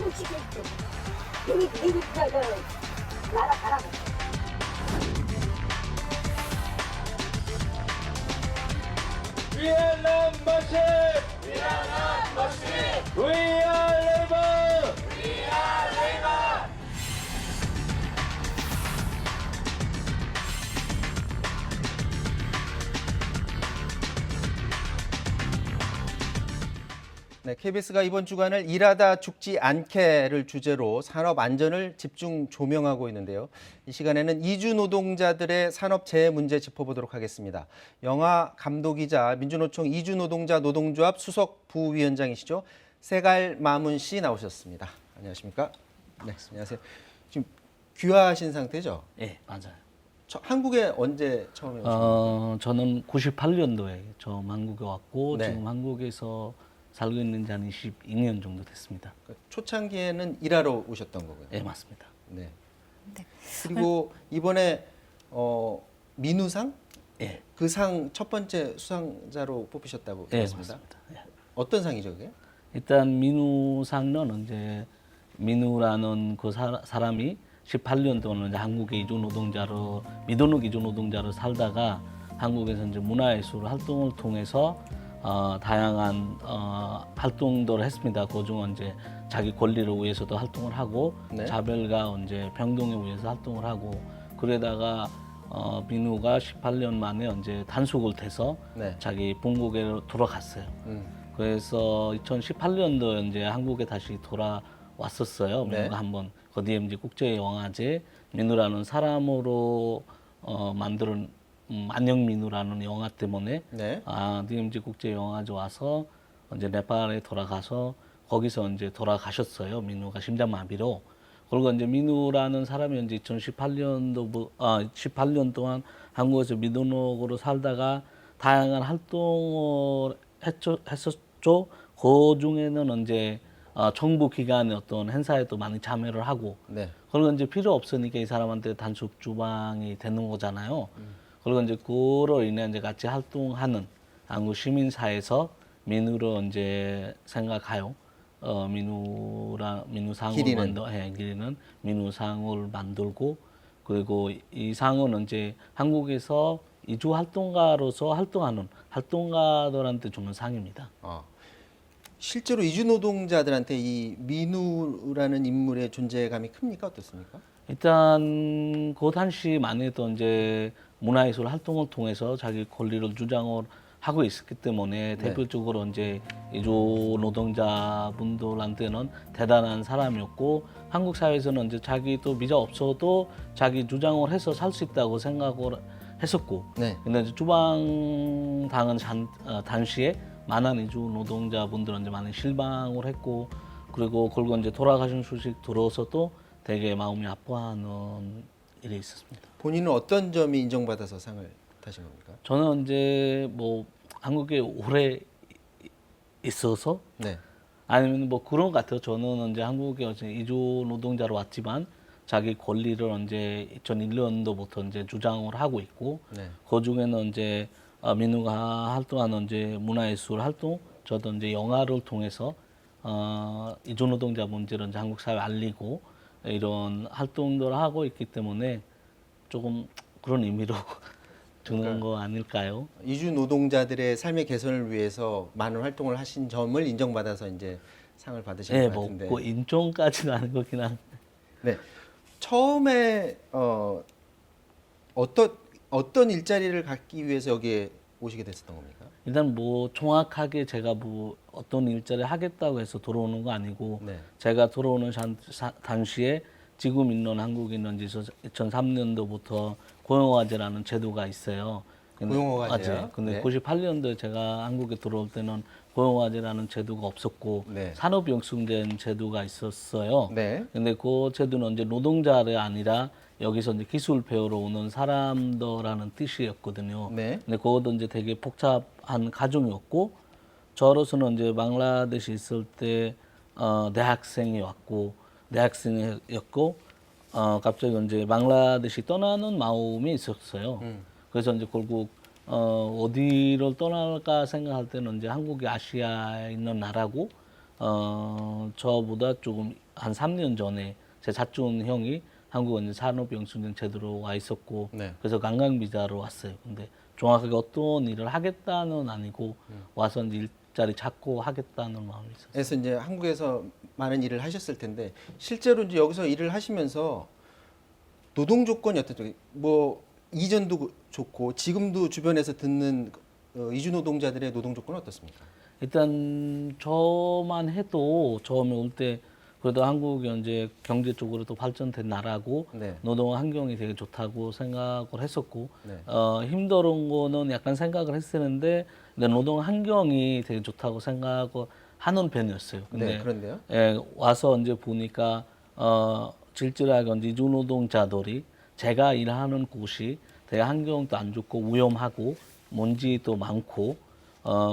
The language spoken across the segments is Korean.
미국 시켰죠. 미국 나라 가라고. 위안남 머신! 위안남 머신! 위안 레이버! 위안 레이버! 네, KBS가 이번 주간을 일하다 죽지 않게를 주제로 산업 안전을 집중 조명하고 있는데요. 이 시간에는 이주 노동자들의 산업 재해 문제 짚어보도록 하겠습니다. 영화 감독이자 민주노총 이주 노동자 노동조합 수석 부위원장이시죠. 세갈 마문 씨 나오셨습니다. 안녕하십니까? 네, 안녕하세요. 지금 귀화하신 상태죠? 예, 맞아요. 한국에 언제 처음에 오셨습니까? 저는 98년도에 처음 한국에 왔고 네. 지금 한국에서 살고 있는 지 한 22년 정도 됐습니다. 초창기에는 일하러 오셨던 거고요. 예, 맞습니다. 네. 네. 그리고 이번에 민우상 예, 그 상 첫 번째 수상자로 뽑히셨다고 예, 들었습니다. 맞습니다. 예. 어떤 상이죠, 그게? 일단 민우상은 이제 민우라는 그 사람이 18년 동안 이제 한국의 이주 노동자로 미도노 이주 노동자로 살다가 한국에서 이제 문화예술 활동을 통해서 다양한 활동들을 했습니다. 그중 이제 자기 권리를 위해서도 활동을 하고 네. 자별과 이제 평등을 위해서 활동을 하고 그러다가 민우가 18년 만에 이제 단속을 돼서 네. 자기 본국에 돌아갔어요. 그래서 2018년도 이제 한국에 다시 돌아왔었어요. 네. 민우가 한번 그 DMZ 국제 영화제 민우라는 사람으로 만든 안녕 민우라는 영화 때문에 네. DMZ 국제 영화제 와서 이제 네팔에 돌아가서 거기서 이제 돌아가셨어요. 민우가 심장마비로. 그리고 이제 민우라는 사람이 이제 18년 동안 한국에서 미도노로 살다가 다양한 활동을 했었죠. 그 중에는 이제 정부 기관의 어떤 행사에도 많이 참여를 하고 네. 그리고 이제 필요 없으니까 이 사람한테 단속 주방이 되는 거잖아요. 그리고 이제 그로 인해 이제 같이 활동하는 한국 시민사에서 민우로 이제 생각하여 민우상을 기리는 민우상을 만들고 그리고 이 상은 이제 한국에서 이주 활동가로서 활동하는 활동가들한테 주는 상입니다. 실제로 이주 노동자들한테 이 민우라는 인물의 존재감이 큽니까? 어떻습니까? 일단 그 당시만 해도 이제 문화예술 활동을 통해서 자기 권리를 주장을 하고 있었기 때문에 네. 대표적으로 이제 이주 노동자분들한테는 대단한 사람이었고 한국 사회에서는 이제 자기도 비자 없어도 자기 주장을 해서 살 수 있다고 생각을 했었고 네. 근데 이제 주방당은 당시에 많은 이주 노동자분들은 이제 많이 실망을 했고 그리고 이제 돌아가신 소식 들어서도 되게 마음이 아파하는 일이 있었습니다. 본인은 어떤 점이 인정받아서 상을 타신 겁니까? 저는 이제 뭐 한국에 오래 있어서 네. 아니면 뭐 그런 것 같아요. 저는 이제 한국에 이주 노동자로 왔지만 자기 권리를 이제 2001년도부터 이제 주장을 하고 있고 네. 그 중에는 이제 민우가 활동하는 이제 문화예술 활동, 저도 이제 영화를 통해서 이주 노동자 문제를 이제 한국 사회에 알리고 이런 활동들을 하고 있기 때문에 조금 그런 의미로 주는 그러니까 거 아닐까요? 이주 노동자들의 삶의 개선을 위해서 많은 활동을 하신 점을 인정받아서 이제 상을 받으신 네, 것 뭐 같은데. 그 인종까지는 아닌 거긴 한데. 네. 처음에 어떤 일자리를 갖기 위해서 여기에 오시게 됐었던 겁니까? 일단 뭐 정확하게 제가 뭐 어떤 일자리 하겠다고 해서 들어오는 거 아니고 네. 제가 들어오는 당시에 지금 있는 한국에 있는 2003년도부터 고용화제라는 제도가 있어요. 고용화제요? 맞아요. 근데 네. 98년도에 제가 한국에 들어올 때는 고용화제라는 제도가 없었고 네. 산업용승제 제도가 있었어요. 네. 근데 그 제도는 이제 노동자가 아니라 여기서 이제 기술 배우러 오는 사람들라는 뜻이었거든요. 네. 근데 그것도 이제 되게 복잡한 과정이었고 저로서는 이제 방글라데시 있을 때 대학생이었고 갑자기 이제 방글라데시 떠나는 마음이 있었어요. 그래서 이제 결국 어디를 떠날까 생각할 때는 이제 한국이 아시아에 있는 나라고 저보다 조금 한 3년 전에 제 사촌 형이 한국 이제 산업영수증 제도로 와 있었고 네. 그래서 관광 비자로 왔어요. 근데 정확하게 어떤 일을 하겠다는 아니고 와서 이제 일자리 찾고 하겠다는 마음이 있었어요. 그래서 이제 한국에서 많은 일을 하셨을 텐데 실제로 이제 여기서 일을 하시면서 노동 조건이 어떻죠? 뭐 이전도 좋고 지금도 주변에서 듣는 이주 노동자들의 노동 조건은 어떻습니까? 일단 저만 해도 처음에 올 때 그래도 한국이 이제 경제적으로 또 발전된 나라고 네. 노동 환경이 되게 좋다고 생각을 했었고 네. 힘들은 거는 약간 생각을 했었는데 근데 노동 환경이 되게 좋다고 생각을 하는 편이었어요. 근데 네, 그런데요. 예, 와서 이제 보니까 질질하게 이제 이주 노동자들이 제가 일하는 곳이 되게 환경도 안 좋고 위험하고 먼지도 많고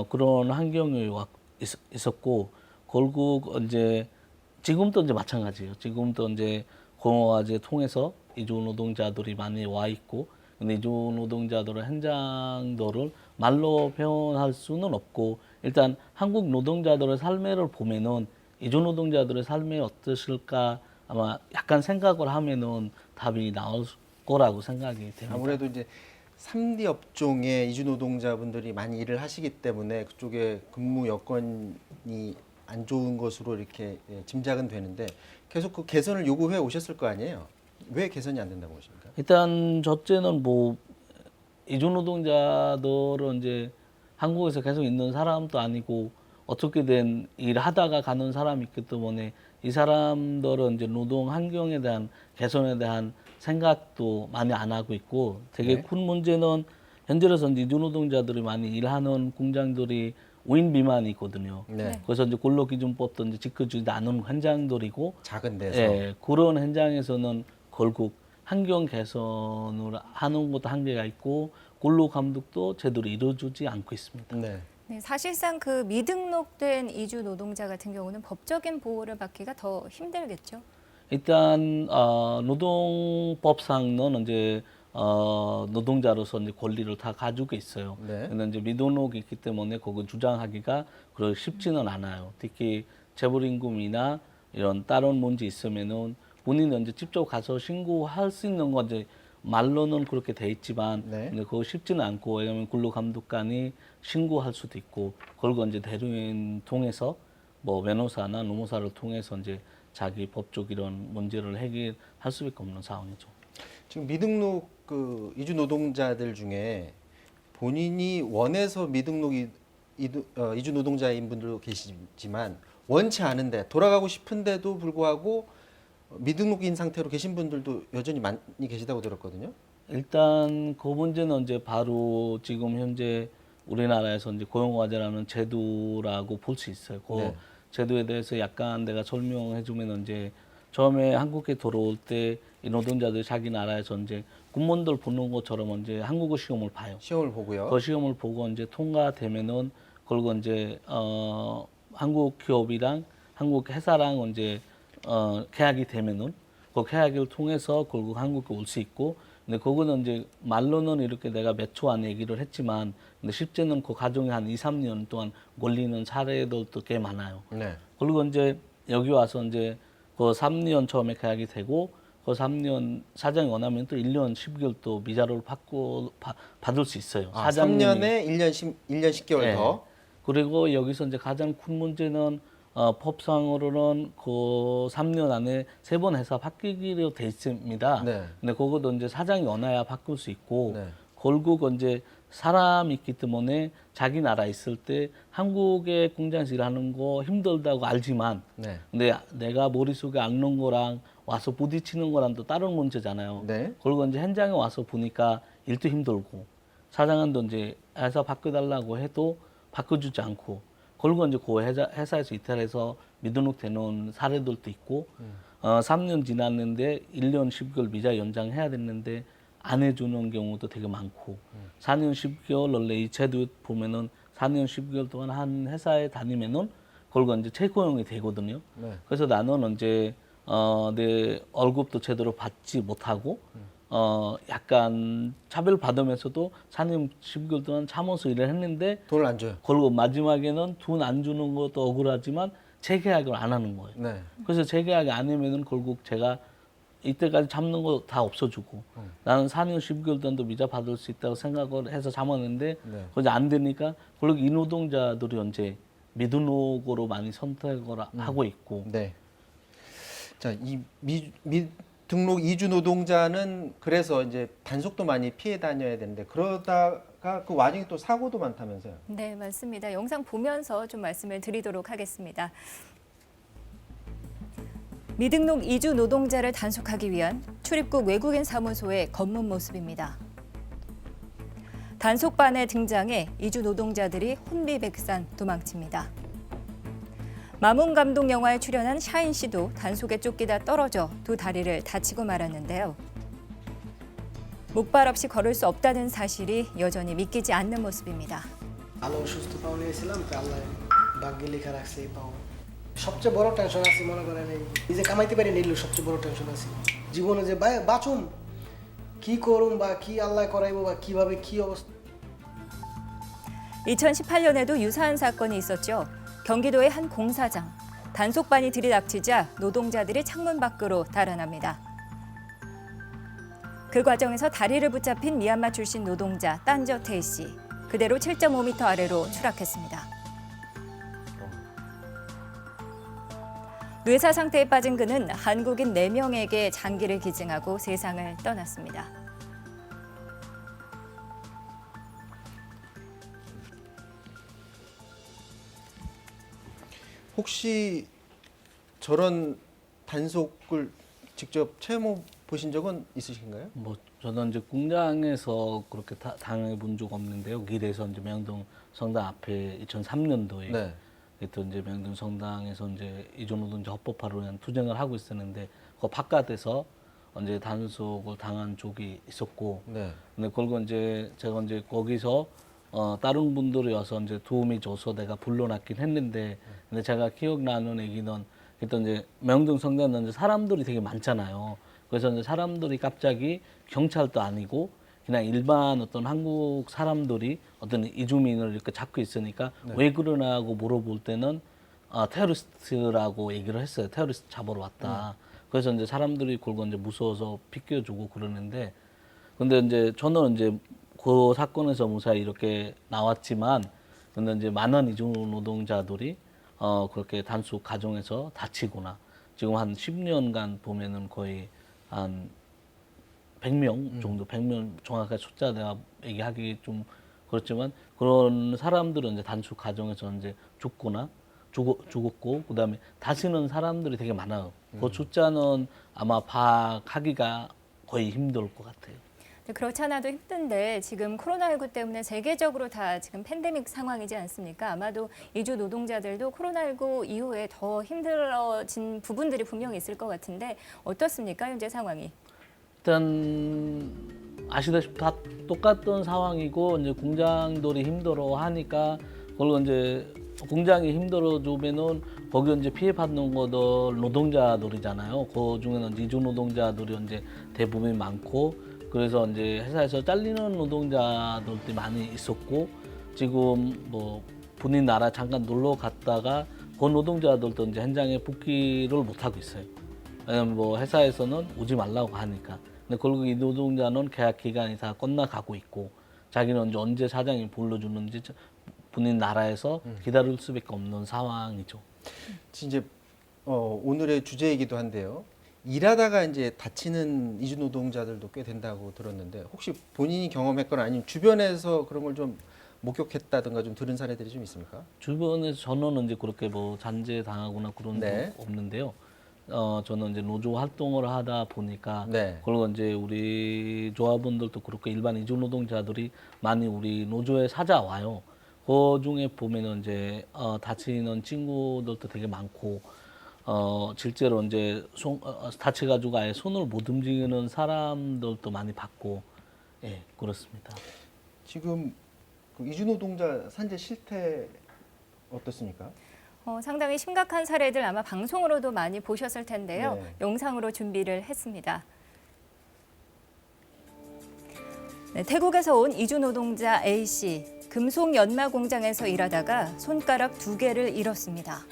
그런 환경이 있었고 결국 이제 지금도 이제 마찬가지예요. 지금도 이제 공허화제 통해서 이주 노동자들이 많이 와 있고 근데 이주 노동자들의 현장들을 말로 표현할 수는 없고 일단 한국 노동자들의 삶을 보면은 이주 노동자들의 삶이 어떠실까 아마 약간 생각을 하면은 답이 나올 거라고 생각이 됩니다. 아무래도 이제 3D 업종에 이주 노동자분들이 많이 일을 하시기 때문에 그쪽에 근무 여건이 안 좋은 것으로 이렇게 짐작은 되는데 계속 그 개선을 요구해 오셨을 거 아니에요? 왜 개선이 안 된다고 보십니까? 일단 첫째는 뭐 이주 노동자들은 이제 한국에서 계속 있는 사람도 아니고 어떻게든 일하다가 가는 사람이 있기 때문에 이 사람들은 이제 노동 환경에 대한 개선에 대한 생각도 많이 안 하고 있고 되게 네. 큰 문제는 현재로서 이제 이주 노동자들이 많이 일하는 공장들이 5인 미만이 있거든요. 네. 그래서 이제 근로기준법도 이제 지켜주지 않은 현장들이고 작은 데서. 예, 그런 현장에서는 결국 환경 개선을 하는 것도 한계가 있고 근로 감독도 제대로 이루어지지 않고 있습니다. 네. 네, 사실상 그 미등록된 이주 노동자 같은 경우는 법적인 보호를 받기가 더 힘들겠죠. 일단 노동법상은 이제 노동자로서 이제 권리를 다 가지고 있어요. 네. 근데 이제 미등록이 있기 때문에 그거 주장하기가 그렇게 쉽지는 않아요. 특히 재벌임금이나 이런 다른 문제 있으면은 본인은 이제 직접 가서 신고할 수 있는 건 이제 말로는 그렇게 돼 있지만 네. 근데 그거 쉽지는 않고 왜냐하면 근로감독관이 신고할 수도 있고 그리고 이제 대리인 통해서 뭐 변호사나 노무사를 통해서 이제 자기 법적 이런 문제를 해결할 수밖에 없는 상황이죠. 지금 미등록 그 이주 노동자들 중에 본인이 원해서 이주 노동자인 분들도 계시지만 원치 않은데 돌아가고 싶은데도 불구하고 미등록인 상태로 계신 분들도 여전히 많이 계시다고 들었거든요. 일단 그 문제는 이제 바로 지금 현재 우리나라에서 이제 고용화제라는 제도라고 볼 수 있어요. 그 네. 제도에 대해서 약간 내가 설명해 주면 이제 처음에 한국에 들어올 때 이 노동자들이 자기 나라에서 이제 군문들 보는 것처럼 이제 한국어 시험을 봐요. 시험을 보고요. 그 시험을 보고 이제 통과되면은 그리고 이제 한국 기업이랑 한국 회사랑 이제 계약이 되면은 그 계약을 통해서 결국 한국에 올 수 있고 근데 그거는 이제 말로는 이렇게 내가 몇 초 안에 얘기를 했지만 근데 실제는 그 과정이 한 2, 3년 동안 걸리는 사례들도 꽤 많아요. 네. 그리고 이제 여기 와서 이제 그 3년 처음에 계약이 되고 그 3년 사장이 원하면 또 1년 10개월 또 비자를 받을 수 있어요. 아, 사장님이. 3년에 1년 10개월 예. 더. 그리고 여기서 이제 가장 큰 문제는 법상으로는 그 3년 안에 3번 회사 바뀌기로 돼 있습니다. 네. 근데 그것도 이제 사장이 원해야 바꿀 수 있고 네. 결국 이제 사람이 있기 때문에 자기 나라 있을 때 한국의 공장에서 일하는 거 힘들다고 알지만 네. 근데 내가 머릿속에 앓는 거랑 와서 부딪히는 거랑 또 다른 문제잖아요. 네. 그리고 이제 현장에 와서 보니까 일도 힘들고 사장한테 이제 회사 바꿔달라고 해도 바꿔주지 않고 그리고 이제 그 회사에서 이탈해서 미등록되는 사례들도 있고 3년 지났는데 1년 10개월 비자 연장해야 됐는데 안 해주는 경우도 되게 많고 4년 10개월 원래 이 제도 보면은 4년 10개월 동안 한 회사에 다니면은 그리고 이제 재고용이 되거든요. 네. 그래서 나는 이제 내 월급도 제대로 받지 못하고 약간 차별받으면서도 4년 10개월 동안 참아서 일을 했는데 돈을 안 줘요. 그리고 마지막에는 돈 안 주는 것도 억울하지만 재계약을 안 하는 거예요. 네. 그래서 재계약이 안 하면은 결국 제가 이때까지 잡는 거 다 없어지고 나는 4년 12개월 정도 비자 받을 수 있다고 생각을 해서 잡았는데 네. 그게 안 되니까 결국 이 노동자들이 이제 미등록으로 많이 선택을 하고 있고 네. 자, 이 등록 이주 노동자는 그래서 이제 단속도 많이 피해 다녀야 되는데 그러다가 그 와중에 또 사고도 많다면서요. 네, 맞습니다. 영상 보면서 좀 말씀을 드리도록 하겠습니다. 미등록 이주 노동자를 단속하기 위한 출입국 외국인 사무소의 검문 모습입니다. 단속반에 등장해 이주 노동자들이 혼비백산 도망칩니다. 마문 감독 영화에 출연한 샤인 씨도 단속에 쫓기다 떨어져 두 다리를 다치고 말았는데요. 목발 없이 걸을 수 없다는 사실이 여전히 믿기지 않는 모습입니다. আলো সুস্থ পাও নিয়েছিলাম তো আল্লাহ ভাগ্যে লেখা রাখছে এই পাও সবচেয়ে বড় টেনশন আছে মনে করেন এই নিজে কামাইতে পারি নিল সবচেয়ে বড় টেনশন আছে জীবনে যে বাঁচুম কি করুম বা কি আল্লাহ করাইবো বা কিভাবে কি অবস্থা 2018년에도 유사한 사건이 있었죠. 경기도의 한 공사장. 단속반이 들이닥치자 노동자들이 창문 밖으로 달아납니다. 그 과정에서 다리를 붙잡힌 미얀마 출신 노동자 딴저 테이 씨. 그대로 7.5m 아래로 추락했습니다. 뇌사 상태에 빠진 그는 한국인 4명에게 장기를 기증하고 세상을 떠났습니다. 혹시 저런 단속을 직접 체험해 보신 적은 있으신가요? 뭐 저는 이제 공장에서 그렇게 당해 본 적 없는데요. 길에서 이제 명동 성당 앞에 2003년도에 네. 또 이제 명동 성당에서 이제 이주노동자 헌법화로 위한 투쟁을 하고 있었는데 그 바깥에서 이제 단속을 당한 적이 있었고, 네. 근데 그걸 이제 제가 이제 거기서 다른 분들이 와서 이제 도움이 줘서 내가 불러놨긴 했는데, 근데 제가 기억나는 얘기는 일단 이제 명동 성당은 이제 사람들이 되게 많잖아요. 그래서 이제 사람들이 갑자기 경찰도 아니고 그냥 일반 어떤 한국 사람들이 어떤 이주민을 이렇게 잡고 있으니까 왜 그러냐고 물어볼 때는 테러리스트라고 얘기를 했어요. 테러리스트 잡으러 왔다. 그래서 이제 사람들이 그걸 이제 무서워서 비껴주고 그러는데, 근데 이제 저는 이제 그 사건에서 무사히 이렇게 나왔지만, 근데 이제 많은 이주 노동자들이 그렇게 단속 과정에서 다치거나 지금 한 10년간 보면은 거의 한 100명 정도, 100명 정확하게 숫자 내가 얘기하기 좀 그렇지만 그런 사람들은 이제 단속 과정에서 이제 죽었고 그다음에 다시는 사람들이 되게 많아요. 그 숫자는 아마 파악하기가 거의 힘들 것 같아요. 그렇지 않아도 힘든데 지금 코로나19 때문에 세계적으로 다 지금 팬데믹 상황이지 않습니까? 아마도 이주 노동자들도 코로나19 이후에 더 힘들어진 부분들이 분명히 있을 것 같은데 어떻습니까? 현재 상황이? 일단 아시다시피 다 똑같던 상황이고 이제 공장들이 힘들어 하니까 그걸 이제 공장이 힘들어지면은 거기 이제 피해 받는 거들 노동자들이잖아요. 그 중에는 이주 노동자들이 이제 대부분 많고. 그래서 이제 회사에서 잘리는 노동자들도 많이 있었고, 지금 뭐 본인 나라 잠깐 놀러 갔다가 그 노동자들도 이제 현장에 복귀를 못 하고 있어요. 왜냐면 뭐 회사에서는 오지 말라고 하니까. 근데 결국 이 노동자는 계약 기간이 다 끝나가고 있고, 자기는 이제 언제 사장이 불러주는지 본인 나라에서 기다릴 수밖에 없는 상황이죠. 이제 오늘의 주제이기도 한데요. 일하다가 이제 다치는 이주 노동자들도 꽤 된다고 들었는데 혹시 본인이 경험했거나 아니면 주변에서 그런 걸 좀 목격했다든가 좀 들은 사례들이 좀 있습니까? 주변에서 저는 이제 그렇게 뭐 잔재 당하거나 그런 네. 적 없는데요. 저는 이제 노조 활동을 하다 보니까 네. 그리고 이제 우리 조합원들도 그렇고 일반 이주 노동자들이 많이 우리 노조에 찾아와요. 그 중에 보면은 이제 다치는 친구들도 되게 많고. 실제로 이제 다쳐가지고 아예 손을 못 움직이는 사람들도 많이 봤고, 예, 그렇습니다. 지금 그 이주 노동자 산재 실태 어떻습니까? 상당히 심각한 사례들 아마 방송으로도 많이 보셨을 텐데요. 네. 영상으로 준비를 했습니다. 네, 태국에서 온 이주 노동자 A 씨. 금속 연마 공장에서 일하다가 손가락 2개를 잃었습니다.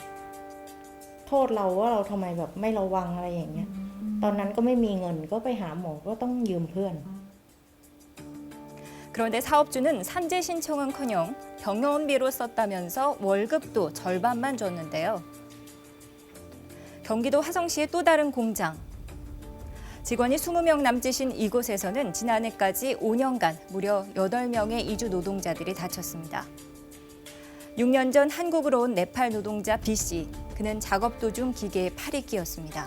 โทษเราว่าเราทำไมแบบไม่ระวังอะไรอย่างเงี้ยตอนนั้นก็ไม่มีเงินก็ไปหาหมอก็ต้องยืมเพื่อน 그런데 사업주는 산재 신청은커녕 병원비로 썼다면서 월급도 절반만 줬는데요. 경기도 화성시의 또 다른 공장. 직원이 20명 남짓인 이곳에서는 지난해까지 5년간 무려 8명의 이주 노동자들이 다쳤습니다. 6년 전 한국으로 온 네팔 노동자 B씨. 그는 작업 도중 기계에 팔이 끼었습니다.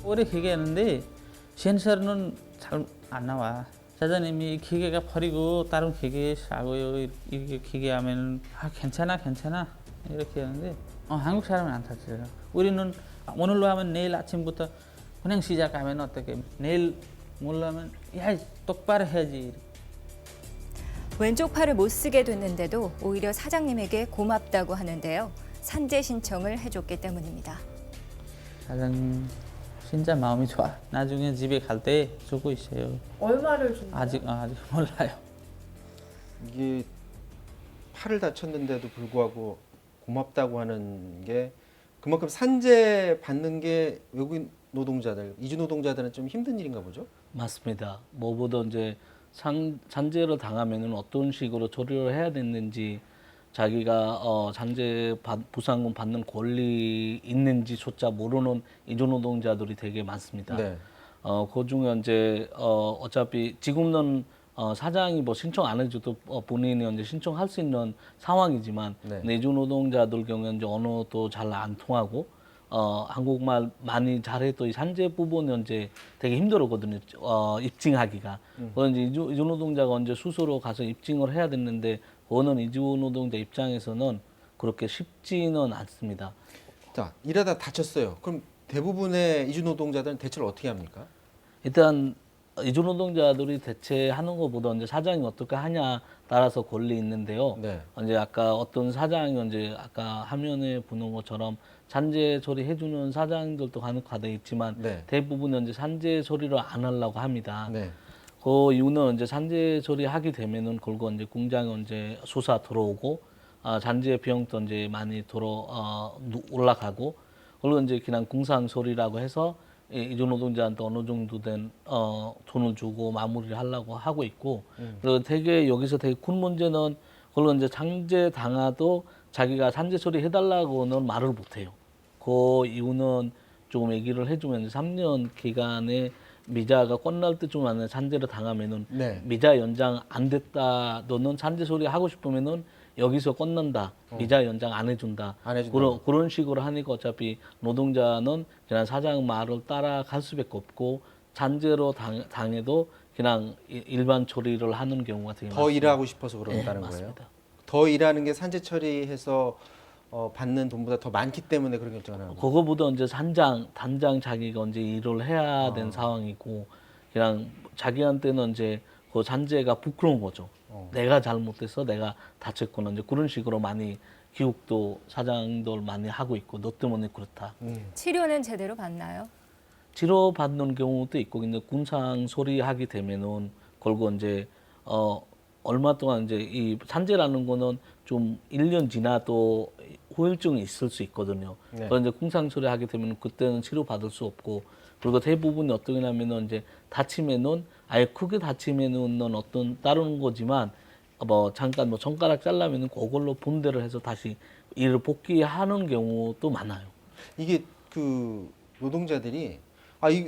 오래 기계했는데 센서는 잘 안 나와. 사장님이 기계가 버리고 다른 기계 사고요. 이렇게 기계하면 괜찮아 이렇게 하는데 한국 사람은 안 탔어요. 우리는 오늘로 하면 내일 아침부터 그냥 시작하면 어떻게 내일 뭘로 하면 야 똑바로 해야지. 왼쪽 팔을 못 쓰게 됐는데도 오히려 사장님에게 고맙다고 하는데요. 산재 신청을 해줬기 때문입니다. 사장님 진짜 마음이 좋아. 나중에 집에 갈 때 주고 있어요. 얼마를 준 아직 몰라요. 이게 팔을 다쳤는데도 불구하고 고맙다고 하는 게 그만큼 산재 받는 게 외국인 노동자들, 이주 노동자들은 좀 힘든 일인가 보죠? 맞습니다. 뭐보다 이제 산재를 당하면은 어떤 식으로 처리를 해야 되는지 자기가 산재 보상금 받는 권리 있는지조차 모르는 이주 노동자들이 되게 많습니다. 네. 그 중에 이제 어차피 지금은 사장이 뭐 신청 안 해줘도 본인이 이제 신청할 수 있는 상황이지만 네. 이주 노동자들 경우에 이제 언어도 잘 안 통하고 한국말 많이 잘해도 이 산재 부분은 이제 되게 힘들었거든요. 입증하기가. 그건 이제 이주 노동자가 언제 스스로 가서 입증을 해야 됐는데 그거는 이주 노동자 입장에서는 그렇게 쉽지는 않습니다. 자, 일하다 다쳤어요. 그럼 대부분의 이주 노동자들은 대처를 어떻게 합니까? 일단 이주 노동자들이 대체하는 것보다 이제 사장이 어떻게 하냐 따라서 권리 있는데요. 네. 이제 아까 어떤 사장이 이제 아까 화면에 보는 것처럼 산재 처리 해주는 사장들도 간혹가다 있지만 네. 대부분은 이제 산재 처리를 안 하려고 합니다. 네. 그 이유는 이제 산재 처리하게 되면은 그거 이제 공장에 이제 수사 들어오고 산재 비용도 이제 많이 올라가고 그리고 이제 그냥 공상 처리라고 해서 이주 노동자한테 어느 정도 된 돈을 주고 마무리를 하려고 하고 있고 그리고 되게 여기서 되게 큰 문제는 그리고 이제 산재 당하도 자기가 산재 처리 해달라고는 말을 못해요. 그 이유는 조금 얘기를 해주면 3년 기간에 미자가 끝날 때쯤 안에 산재를 당하면은 네. 미자 연장 안 됐다. 너는 산재 처리 하고 싶으면은 여기서 끝난다. 미자 연장 안 해준다. 안 해준다. 그런 식으로 하니까 어차피 노동자는 그냥 사장 말을 따라갈 수밖에 없고 산재로 당해도 그냥 일반 처리를 하는 경우가 되게 더 많습니다. 일하고 싶어서 그런다는 거예요? 맞습니다. 더 일하는 게 산재 처리해서 받는 돈보다 더 많기 때문에 그런 결정을 하는 거예요? 그거보다 이제 단장 자기가 이제 일을 해야 된 상황이고 그냥 자기한테는 이제 그 산재가 부끄러운 거죠. 내가 잘못해서 내가 다쳤구나 이제 그런 식으로 많이 교육도 사장들 많이 하고 있고 너 때문에 그렇다. 치료는 제대로 받나요? 치료 받는 경우도 있고 근데 군상 소리하게 되면은 걸고 이제 얼마 동안 이제 이 산재라는 거는 좀 1년 지나도 후유증이 있을 수 있거든요. 네. 그래서 이제 궁상 처리하게 되면 그때는 치료 받을 수 없고 그리고 대부분이 어떻게 하면은 이제 다치면은 아예 크게 다치면은 어떤 다른 거지만 뭐 잠깐 뭐 손가락 잘라면은 그걸로 분대를 해서 다시 일을 복귀하는 경우도 많아요. 이게 그 노동자들이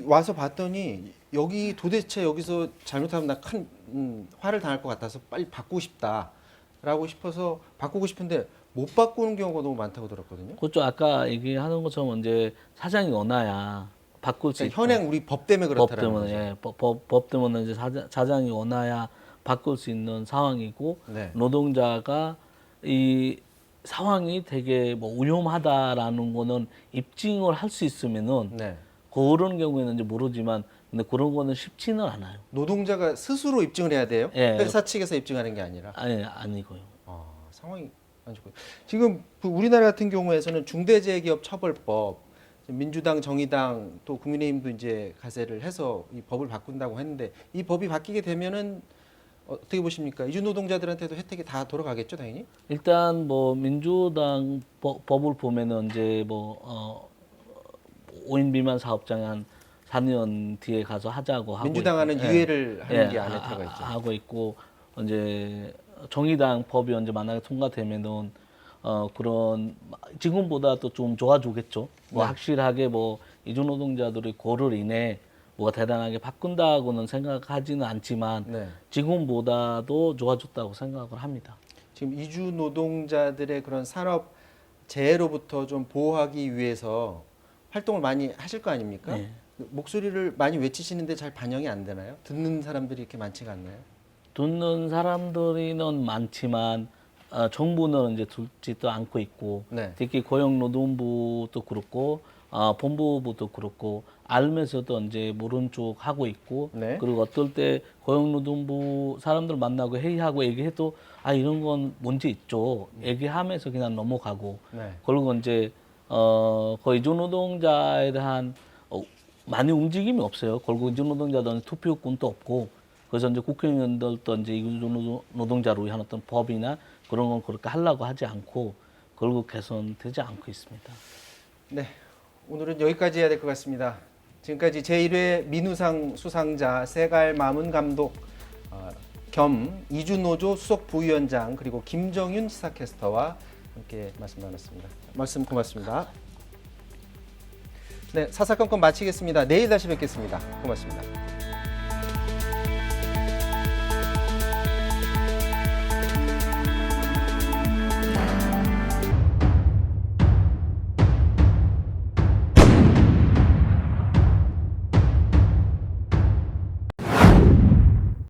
와서 봤더니 여기 도대체 여기서 잘못하면 나 큰 화를 당할 것 같아서 빨리 바꾸고 싶다라고 싶어서 바꾸고 싶은데 못 바꾸는 경우가 너무 많다고 들었거든요. 그렇죠. 아까 얘기하는 것처럼 이제 사장이 원하야 바꿀 수 있고. 현행 우리 법 때문에 법 그렇다는 때문에 거죠. 예, 법 때문에 이제 사장이 원하야 바꿀 수 있는 상황이고 네. 노동자가 이 상황이 되게 뭐 위험하다라는 거는 입증을 할 수 있으면은 네. 그런 경우에는 이제 모르지만 근데 그런 거는 쉽지는 않아요. 노동자가 스스로 입증을 해야 돼요? 예. 회사 측에서 입증하는 게 아니라. 아니고요. 상황이 안 좋고요. 지금 그 우리나라 같은 경우에서는 중대재해기업처벌법, 민주당, 정의당 또 국민의힘도 이제 가세를 해서 이 법을 바꾼다고 했는데 이 법이 바뀌게 되면은 어떻게 보십니까? 이주 노동자들한테도 혜택이 다 돌아가겠죠, 당연히? 일단 뭐 민주당 법을 보면은 이제 뭐 5인 미만 사업장 한 4년 뒤에 가서 하자고 하고 민주당하는 있고, 유예를 하는 게 예, 안에 들어가 있죠. 하고 있고 이제 정의당 법이 이제 만약에 통과되면은 그런 지금보다 또 좀 좋아지겠죠. 뭐 네. 확실하게 뭐 이주 노동자들의 고를 인해 뭐가 대단하게 바꾼다고는 생각하지는 않지만 네. 지금보다도 좋아졌다고 생각을 합니다. 지금 이주 노동자들의 그런 산업 재해로부터 좀 보호하기 위해서 활동을 많이 하실 거 아닙니까? 네. 목소리를 많이 외치시는데 잘 반영이 안 되나요? 듣는 사람들이 이렇게 많지가 않나요? 듣는 사람들이는 많지만 정부는 이제 듣지도 않고 있고 네. 특히 고용노동부도 그렇고 본부부도 그렇고 알면서도 이제 모른 척 하고 있고 네. 그리고 어떨 때 고용노동부 사람들 만나고 회의하고 얘기해도 이런 건 문제 있죠 얘기하면서 그냥 넘어가고 네. 그리고 이제 거의 이주 노동자에 대한 많이 움직임이 없어요. 결국 이주 노동자들은 투표권도 없고 그래서 이제 국회의원들도 이제 이주 노동자를 위한 어떤 법이나 그런 건 그렇게 하려고 하지 않고 결국 개선되지 않고 있습니다. 네. 오늘은 여기까지 해야 될 것 같습니다. 지금까지 제1회 민우상 수상자 세갈 마문 감독 겸 이주노조 수석 부위원장 그리고 김정윤 시사캐스터와 함께 말씀 나눴습니다. 말씀 고맙습니다. 네, 사사건건 마치겠습니다. 내일 다시 뵙겠습니다. 고맙습니다.